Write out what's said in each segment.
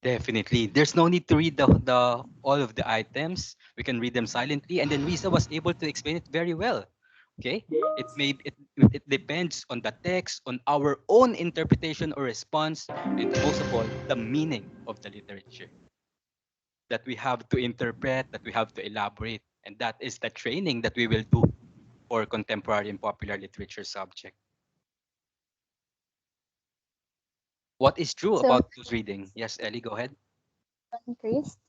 Definitely. There's no need to read the all of the items. We can read them silently, and then Risa was able to explain it very well. Okay? It depends on the text, on our own interpretation or response, and most of all, the meaning of the literature that we have to interpret, that we have to elaborate. And that is the training that we will do for contemporary and popular literature subject. What is true So about close reading? Yes, Ellie, go ahead. Chris.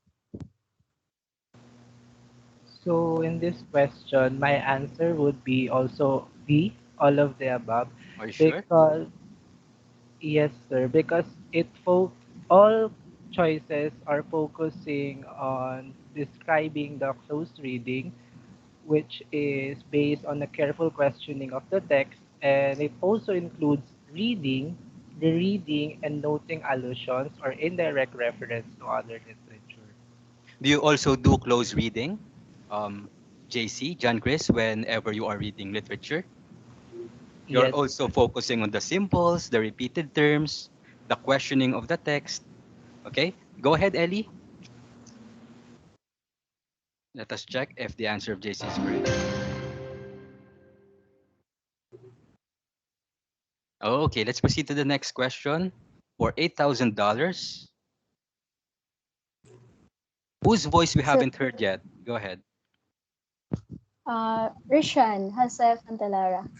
So in this question, my answer would be also B, all of the above, Are you sure? because yes, sir, because all choices are focusing on describing the close reading, which is based on a careful questioning of the text, and it also includes rereading, and noting allusions or indirect reference to other literature. Do you also do close reading, um, JC, John Chris, whenever you are reading literature? You're Yes, also focusing on the symbols, the repeated terms, the questioning of the text. Okay, go ahead, Ellie. Let us check if the answer of JC is correct. Okay, let's proceed to the next question. For $8,000, whose voice we So haven't heard yet? Go ahead. Rishan Hasef Antalara.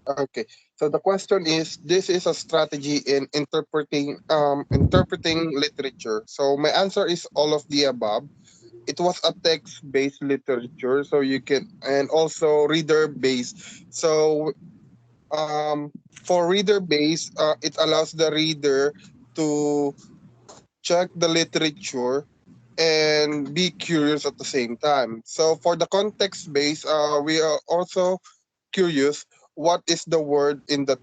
Okay. So the question is, this is a strategy in interpreting literature. So my answer is all of the above. It was a text-based literature, so you can, and also reader-based. So for reader-based, it allows the reader to check the literature and be curious at the same time. So for the context-based, we are also curious what is the word in the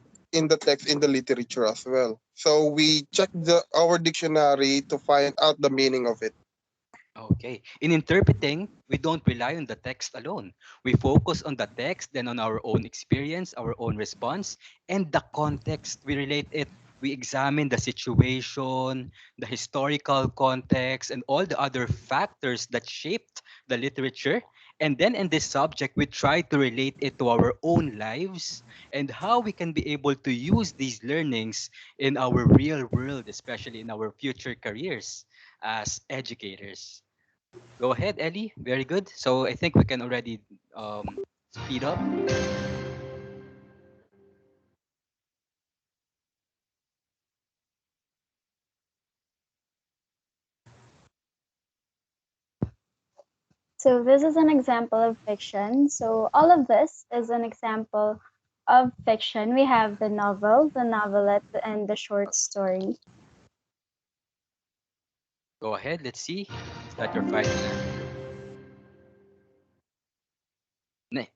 text in the literature as well. So we check the our dictionary to find out the meaning of it. Okay. In interpreting, we don't rely on the text alone. We focus on the text, then on our own experience, our own response, and the context. We relate it. We examine the situation, the historical context, and all the other factors that shaped the literature. And then in this subject, we try to relate it to our own lives and how we can be able to use these learnings in our real world, especially in our future careers as educators. Go ahead, Ellie. Very good. So I think we can already speed up. So this is an example of fiction. So all of this is an example of fiction. We have the novel, the novelette, and the short story. Go ahead. Let's see. Is that your final answer?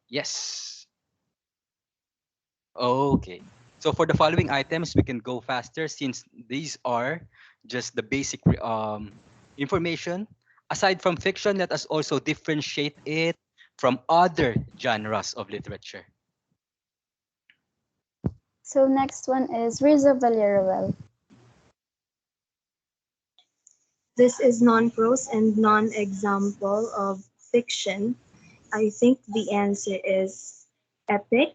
Yes. Okay. So for the following items, we can go faster since these are just the basic information. Aside from fiction, let us also differentiate it from other genres of literature. So next one is Rizzo Valleruel. This is non-prose and non-example of fiction. I think the answer is epic.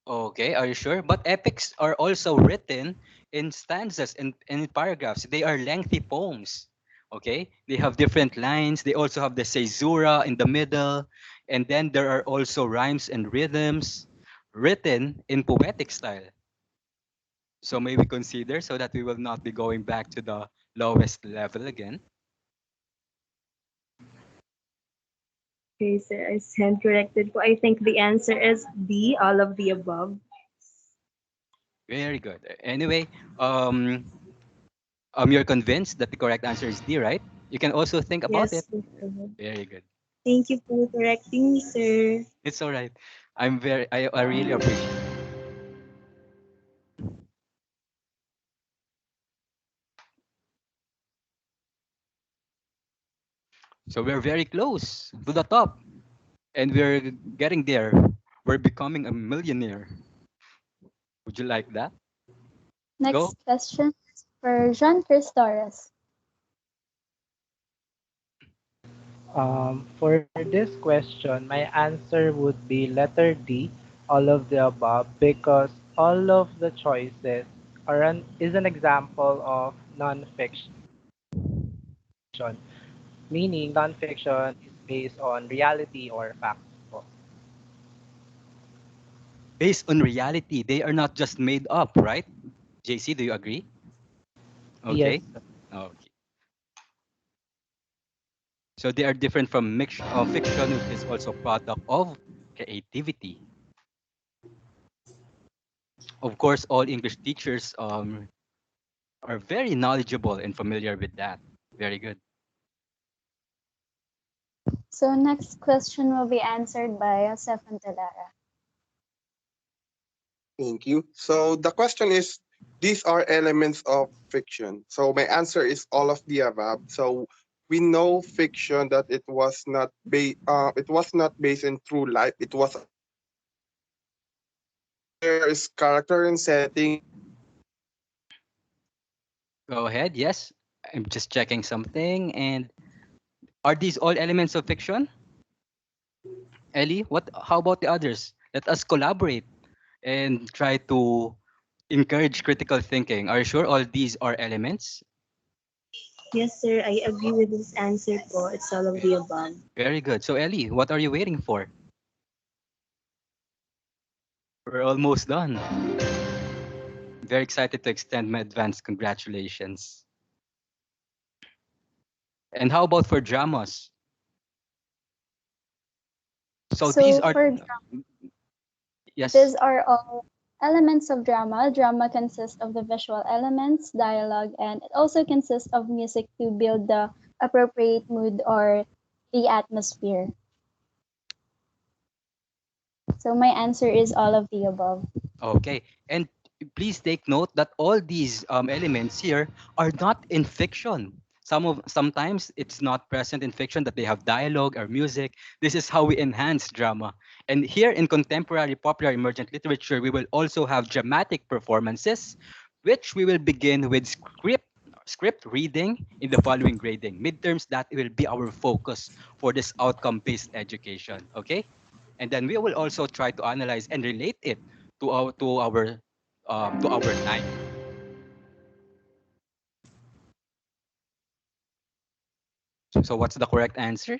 Okay, are you sure? But epics are also written in stanzas and in paragraphs. They are lengthy poems. Okay, they have different lines. They also have the caesura in the middle, and then there are also rhymes and rhythms written in poetic style. So may we consider so that we will not be going back to the lowest level again. Okay, sir, I stand corrected po. I think the answer is B, all of the above. Very good. Anyway, you're convinced that the correct answer is D, right? You can also think about it. Yes, sir. Very good. Thank you for correcting me, sir. It's all right. I really appreciate it. So we're very close to the top and we're getting there. We're becoming a millionaire. Would you like that? Go. Next question is for Jean Torres. For this question, my answer would be letter D, all of the above, because all of the choices is an example of nonfiction, meaning nonfiction is based on reality or facts po. Based on reality, they are not just made up, right? JC, do you agree? Yes, Okay. Okay. So they are different from fiction, which is also product of creativity. Of course, all English teachers are very knowledgeable and familiar with that. Very good. So next question will be answered by Josef Antelara. Thank you. So the question is, these are elements of fiction. So my answer is all of the above. So we know fiction that it was not based in true life. It was a fictional story. So there is character and setting. Go ahead. Yes. I'm just checking something. And are these all elements of fiction? Ellie, what? How about the others? Let us collaborate and try to encourage critical thinking. Are you sure all these are elements? Yes, sir, I agree with this answer po. It's all of Ve- the above. Very good. So Ellie, what are you waiting for? We're almost done. Very excited to extend my advance congratulations. And how about for dramas? So these So are for yes. these are all elements of drama. Drama consists of the visual elements, dialogue, and it also consists of music to build the appropriate mood or the atmosphere. So my answer is all of the above. Okay. And please take note that all these elements here are not in fiction. Sometimes it's not present in fiction that they have dialogue or music. This is how we enhance drama. And here in contemporary popular emergent literature, we will also have dramatic performances, which we will begin with script reading in the following grading. Midterms, that will be our focus for this outcome-based education. Okay? And then we will also try to analyze and relate it to our time. So what's the correct answer?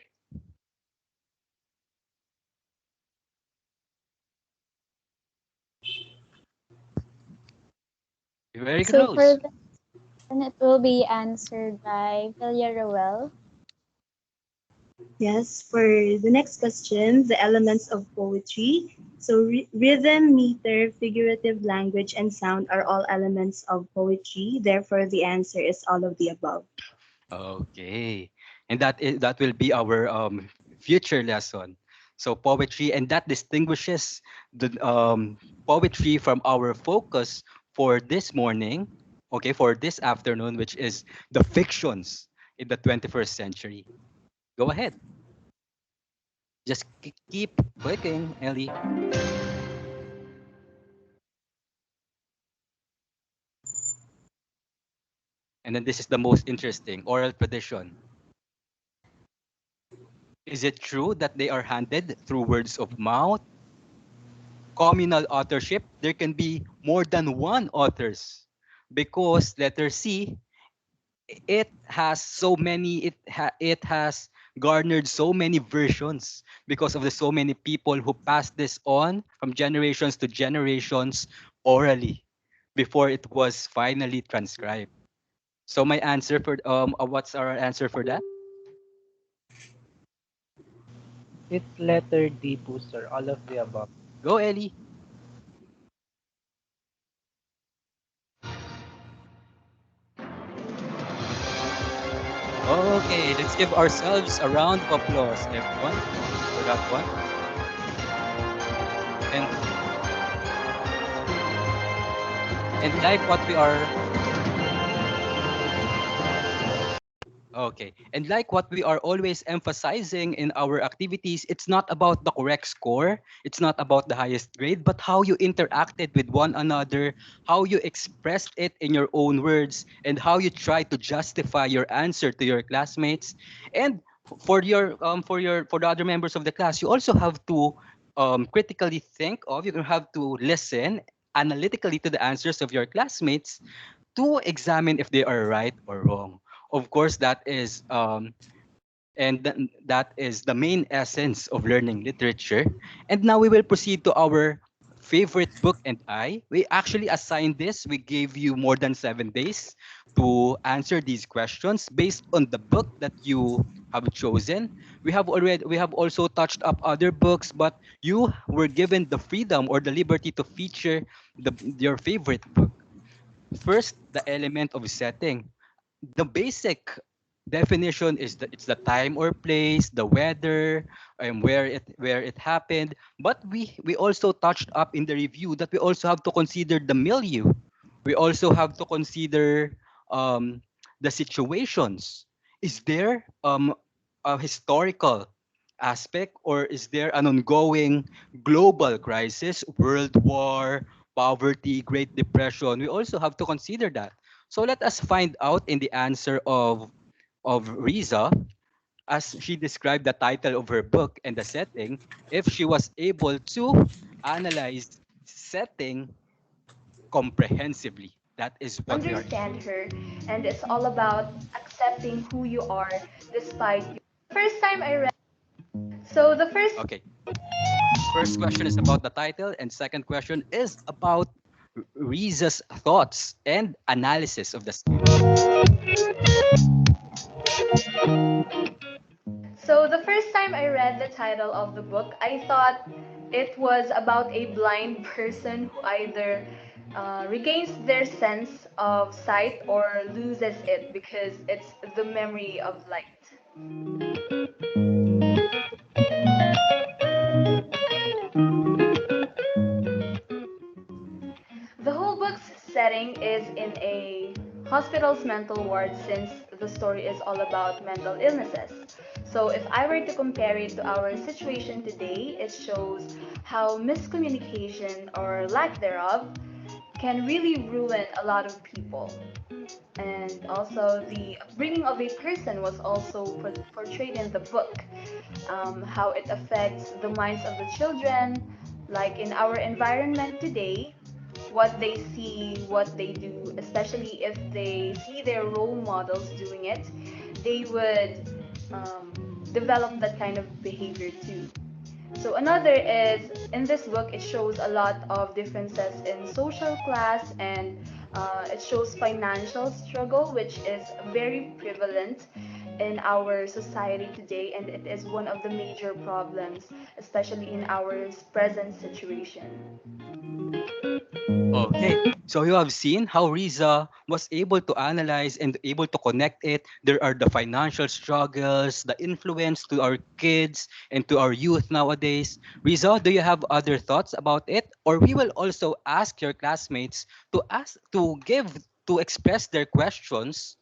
Very So close. for this one, it will be answered by Villarroel. Yes, for the next question, the elements of poetry. So rhythm, meter, figurative language, and sound are all elements of poetry. Therefore, the answer is all of the above. Okay. And that will be our future lesson. So poetry, and that distinguishes the poetry from our focus for this morning, okay, for this afternoon, which is the fictions in the 21st century. Go ahead. Just keep clicking, Ellie. And then this is the most interesting oral tradition. Is it true that they are handed through words of mouth, communal authorship? There can be more than one authors because letter C, it has garnered so many versions because of the so many people who passed this on from generations to generations orally before it was finally transcribed. So my answer for what's our answer for that? It's letter D po, sir, all of the above. Go Ellie. Okay, let's give ourselves a round of applause, everyone, for that one. And like what we are Okay. And like what we are always emphasizing in our activities, it's not about the correct score, it's not about the highest grade, but how you interacted with one another, how you expressed it in your own words, and how you try to justify your answer to your classmates. And for the other members of the class, you also have to critically think of, you have to listen analytically to the answers of your classmates to examine if they are right or wrong. Of course, that is the main essence of learning literature. And now we will proceed to our favorite book and I. We actually assigned this. We gave you more than 7 days to answer these questions based on the book that you have chosen. We have also touched up other books, but you were given the freedom or the liberty to feature your favorite book. First, the element of setting. The basic definition is that it's the time or place, the weather, and where it happened. But we also touched up in the review that we also have to consider the milieu. We also have to consider um, the situations. Is there a historical aspect, or is there an ongoing global crisis, world war, poverty, Great Depression? We also have to consider that. So let us find out in the answer of Riza, as she described the title of her book and the setting, if she was able to analyze setting comprehensively. That is what we are. Understand her, and it's all about accepting who you are despite you. First time I read, so the first Okay. First question is about the title, and second question is about Riza's thoughts and analysis of the story. So the first time I read the title of the book, I thought it was about a blind person who either regains their sense of sight or loses it because it's the memory of light. The whole book's setting is in a hospital's mental ward since the story is all about mental illnesses. So, if I were to compare it to our situation today, it shows how miscommunication or lack thereof can really ruin a lot of people. And also, the upbringing of a person was also portrayed in the book, how it affects the minds of the children, like in our environment today, what they see, what they do, especially if they see their role models doing it, they would develop that kind of behavior too. So another is in this book, it shows a lot of differences in social class and it shows financial struggle, which is very prevalent in our society today, and it is one of the major problems, especially in our present situation. Okay. So you have seen how Riza was able to analyze and able to connect it. There are the financial struggles, the influence to our kids and to our youth nowadays. Riza, do you have other thoughts about it? Or we will also ask your classmates to express their questions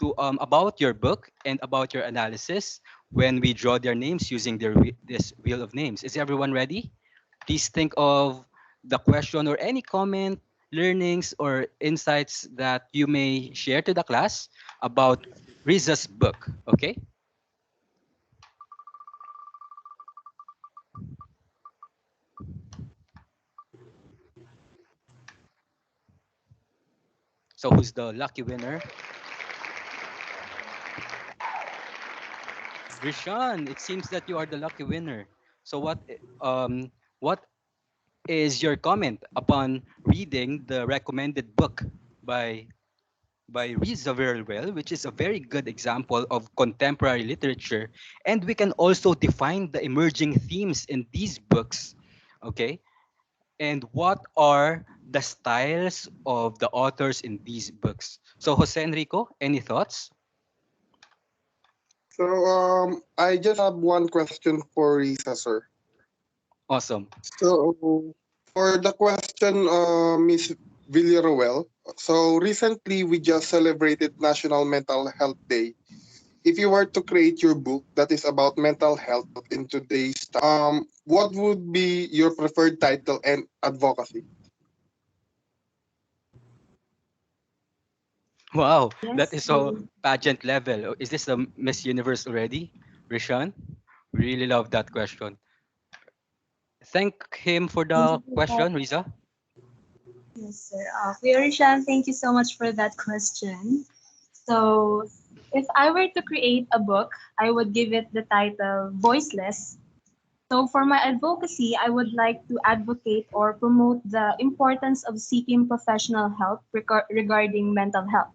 to about your book and about your analysis when we draw their names using this wheel of names. Is everyone ready? Please think of the question or any comment, learnings, or insights that you may share to the class about Riza's book. Okay? So who's the lucky winner? Rishan, it seems that you are the lucky winner. So what is your comment upon reading the recommended book by Riza very well, which is a very good example of contemporary literature. And we can also define the emerging themes in these books. Okay. And what are the styles of the authors in these books? So, Jose Enrico, any thoughts? So I just have one question for Risa, sir. Awesome. So for the question, Miss Villaruel. So recently we just celebrated National Mental Health Day. if you were to create your book that is about mental health in today's time, what would be your preferred title and advocacy? Wow, that Yes, is so pageant level. Is this the Miss Universe already, Rishan? Really love that question. Thank him for thank you the for that. question, Riza. Yes, sir. Kuya Rishan, thank you so much for that question. So, if I were to create a book, I would give it the title Voiceless. So, for my advocacy, I would like to advocate or promote the importance of seeking professional help regarding mental health.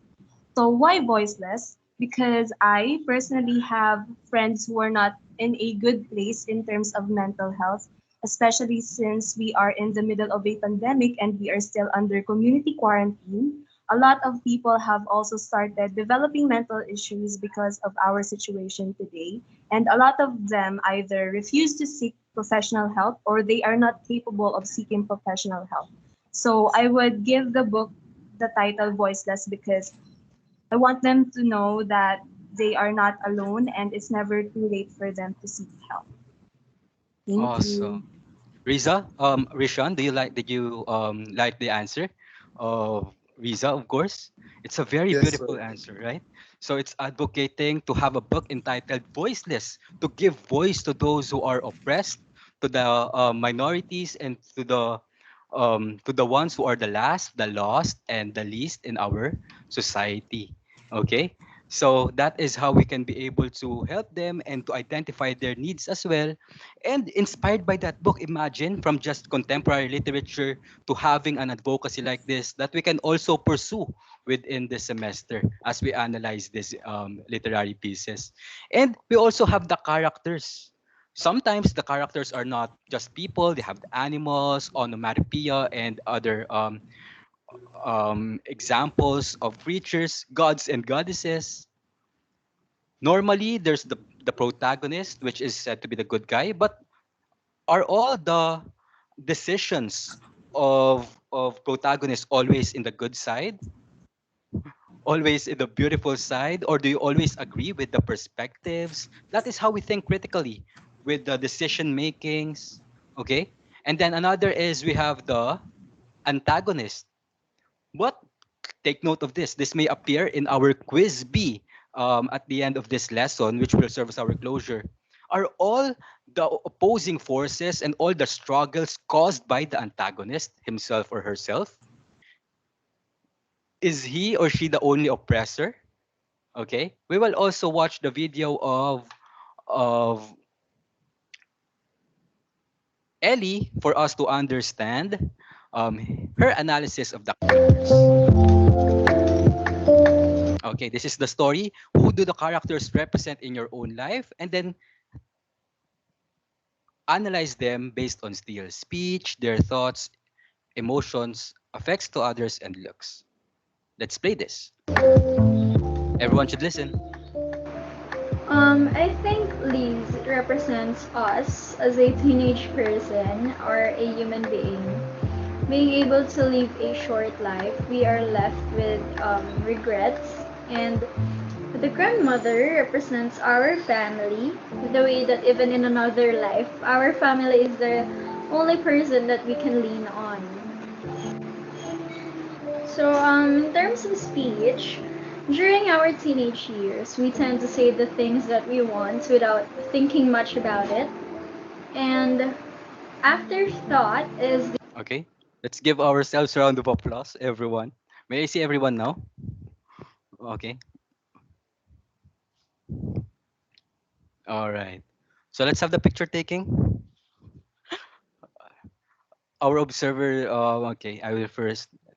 So why voiceless? Because I personally have friends who are not in a good place in terms of mental health, especially since we are in the middle of a pandemic and we are still under community quarantine. A lot of people have also started developing mental issues because of our situation today. And a lot of them either refuse to seek professional help or they are not capable of seeking professional help. So I would give the book the title Voiceless because I want them to know that they are not alone and it's never too late for them to seek help. Thank you. Awesome. Riza, Rishan, did you like the answer of Riza, of course? It's a very Yes, sir. beautiful answer, right? So it's advocating to have a book entitled Voiceless, to give voice to those who are oppressed, to the minorities, and to the ones who are the last, the lost, and the least in our society. Okay? So that is how we can be able to help them and to identify their needs as well. And inspired by that book, imagine from just contemporary literature to having an advocacy like this that we can also pursue within this semester as we analyze these literary pieces. And we also have the characters. Sometimes the characters are not just people, they have the animals, onomatopoeia, and other examples of creatures, gods and goddesses. Normally, there's the protagonist, which is said to be the good guy, but are all the decisions of protagonists always in the good side, always in the beautiful side, or do you always agree with the perspectives? That is how we think critically with the decision makings. Okay, and then another is we have the antagonist. But take note of this. This may appear in our quiz B at the end of this lesson, which will serve as our closure. Are all the opposing forces and all the struggles caused by the antagonist, himself or herself? Is he or she the only oppressor? Okay. We will also watch the video of Ellie for us to understand her analysis of the characters. Okay, this is the story. Who do the characters represent in your own life? And then analyze them based on their speech, their thoughts, emotions, effects to others, and looks. Let's play this. Everyone should listen. I think Liz represents us as a teenage person or a human being. Being able to live a short life, we are left with regrets. And the grandmother represents our family, the way that even in another life, our family is the only person that we can lean on. So, in terms of speech, during our teenage years, we tend to say the things that we want without thinking much about it. And afterthought is Okay, let's give ourselves a round of applause, everyone. May I see everyone now? Okay, all right. So let's have the picture taking. Our observer, okay, I will first.